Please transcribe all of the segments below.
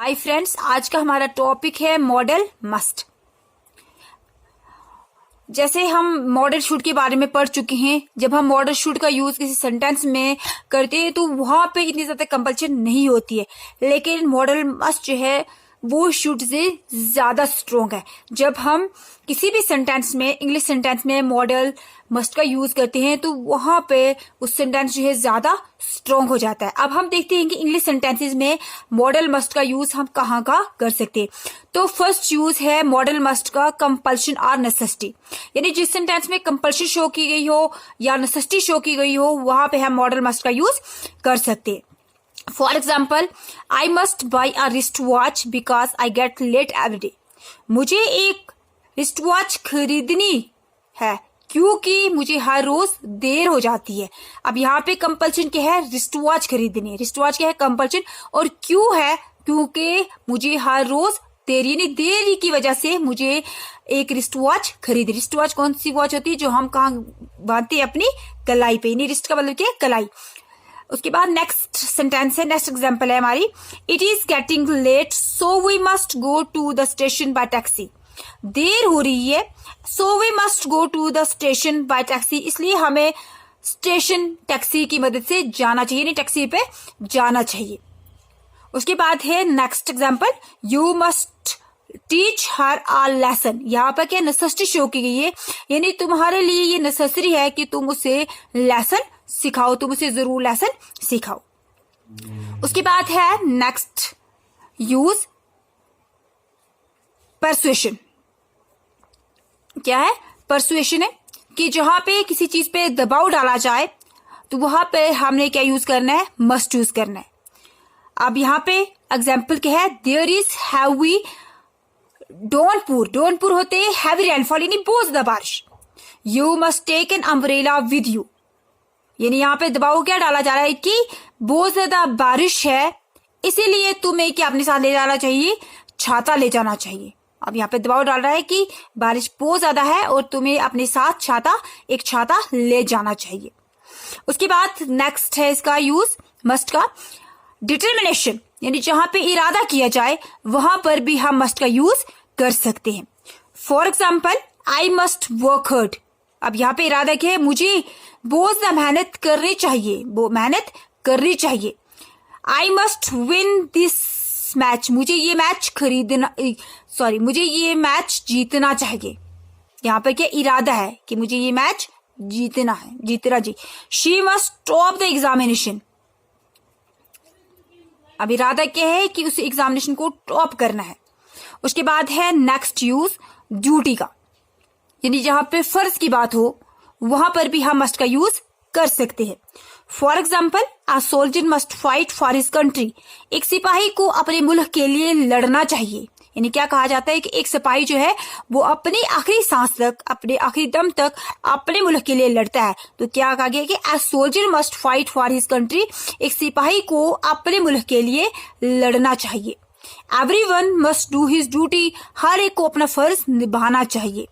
Hi friends, आज का हमारा टॉपिक है मॉडल मस्ट। जैसे हम मॉडल शुड के बारे में पढ़ चुके हैं, जब हम मॉडल शुड का यूज किसी सेंटेंस में करते हैं तो वहां पे इतनी ज्यादा कंपल्शन नहीं होती है, लेकिन मॉडल मस्ट जो है वो शुड से ज्यादा स्ट्रोंग है। जब हम किसी भी सेंटेंस में, इंग्लिश सेंटेंस में मॉडल मस्ट का यूज करते हैं तो वहां पे उस सेंटेंस जो है ज्यादा स्ट्रोंग हो जाता है। अब हम देखते हैं कि इंग्लिश सेंटेंसेस में मॉडल मस्ट का यूज हम कहाँ कर सकते हैं। तो फर्स्ट यूज है मॉडल मस्ट का कंपल्शन और नेसेसिटी, यानी जिस सेंटेंस में कंपल्शन शो की गई हो या नेसेसिटी शो की गई हो वहां पे हम मॉडल मस्ट का यूज कर सकते हैं। For example, I must buy a wrist watch because I get late every day. मुझे एक रिस्ट वॉच खरीदनी है क्योंकि मुझे हर रोज देर हो जाती है। अब यहाँ पे कंपल्शन क्या है? रिस्ट वॉच खरीदनी है। रिस्ट वॉच क्या है? कंपल्शन। और क्यों है? क्योंकि मुझे हर रोज देरी की वजह से मुझे एक रिस्ट वॉच खरीदी। रिस्ट वॉच कौन सी वॉच होती है? जो हम कहाँ बांधते हैं? अपनी कलाई पे। यानी रिस्ट का मतलब क्या है? कलाई। उसके बाद नेक्स्ट सेंटेंस है, नेक्स्ट एग्जांपल है हमारी, it is getting late so we must go to the station by taxi. देर हो रही है, so we must go to the station by taxi, इसलिए हमें स्टेशन टैक्सी की मदद से जाना चाहिए, नहीं टैक्सी पे जाना चाहिए। उसके बाद है next example, you must teach her a lesson. यहाँ पर क्या नेसेसिटी शो की गई है, यानी तुम्हारे लिए ये नेसेसरी है कि तुम उसे लेसन सिखाओ, तुम उसे जरूर लेसन सिखाओ। उसके बाद है नेक्स्ट यूज परसुएशन। क्या है? परसुएशन है कि जहां पे किसी चीज पे दबाव डाला जाए तो वहां पे हमने क्या यूज करना है? मस्ट यूज करना है। अब यहाँ पे एग्जाम्पल क्या है? There is heavy downpour. Downpour होते हैवी रेनफॉल, यानी बहुत ज्यादा बारिश। You must take an umbrella with you, यानी यहाँ पे दबाव क्या डाला जा रहा है कि बहुत ज्यादा बारिश है, इसीलिए तुम्हें क्या अपने साथ ले जाना चाहिए? छाता ले जाना चाहिए। अब यहाँ पे दबाव डाल रहा है कि बारिश बहुत ज्यादा है और तुम्हें अपने साथ एक छाता ले जाना चाहिए। उसके बाद नेक्स्ट है इसका यूज मस्ट का डिटर्मिनेशन, यानी जहां पे इरादा किया जाए वहां पर भी हम मस्ट का यूज कर सकते हैं। For example, I must work hard. अब यहाँ पे इरादा क्या है? मुझे बहुत ज्यादा मेहनत करनी चाहिए, वो मेहनत करनी चाहिए। I must win this match. मुझे ये मैच जीतना चाहिए। यहाँ पर क्या इरादा है कि मुझे ये मैच जीतना जी। She must top the examination. अब इरादा क्या है कि उस एग्जामिनेशन को टॉप करना है। उसके बाद है नेक्स्ट यूज ड्यूटी का, यानी जहां पे फर्ज की बात हो वहां पर भी हम मस्ट का यूज कर सकते हैं। For example, a soldier must fight for his country. एक सिपाही को अपने मुल्क के लिए लड़ना चाहिए, यानी क्या कहा जाता है कि एक सिपाही जो है वो अपनी आखिरी सांस तक, अपने आखिरी दम तक अपने मुल्क के लिए लड़ता है। तो क्या कहा गया कि a soldier must fight for his country, एक सिपाही को अपने मुल्क के लिए लड़ना चाहिए। Everyone must do his duty, हर एक को अपना फर्ज निभाना चाहिए।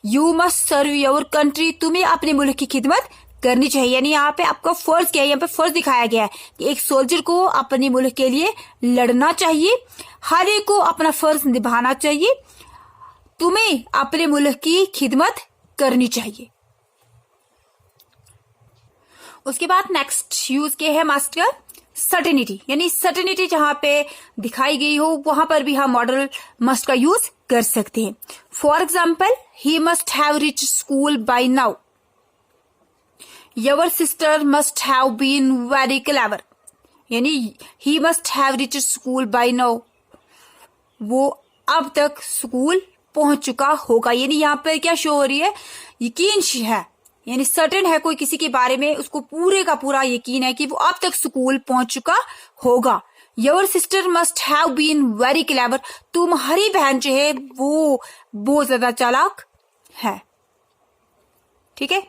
You must serve your country, तुम्हें अपने मुल्क की खिदमत करनी चाहिए, यानी यहाँ पे आपका फर्ज क्या है? यहाँ पे फर्ज दिखाया गया है कि एक सोल्जर को अपने मुल्क के लिए लड़ना चाहिए, हर एक को अपना फर्ज निभाना चाहिए, तुम्हें अपने मुल्क की खिदमत करनी चाहिए। उसके बाद नेक्स्ट यूज क्या है मस्ट का? सर्टेनिटी, यानी सर्टेनिटी जहां पे दिखाई गई हो वहां पर भी हम मॉडल मस्ट का यूज कर सकते हैं। For example, he must have reach school by now. Your sister must have been very clever, यानी he must have reach school by now, वो अब तक स्कूल पहुंच चुका होगा। यानी यहाँ पर क्या शो हो रही है? यकीन है, यानी सर्टेन है कोई किसी के बारे में, उसको पूरे का पूरा यकीन है कि वो अब तक स्कूल पहुंच चुका होगा। Your sister must have been very clever, तुम्हारी बहन जो है वो बहुत ज्यादा चालाक है। ठीक है।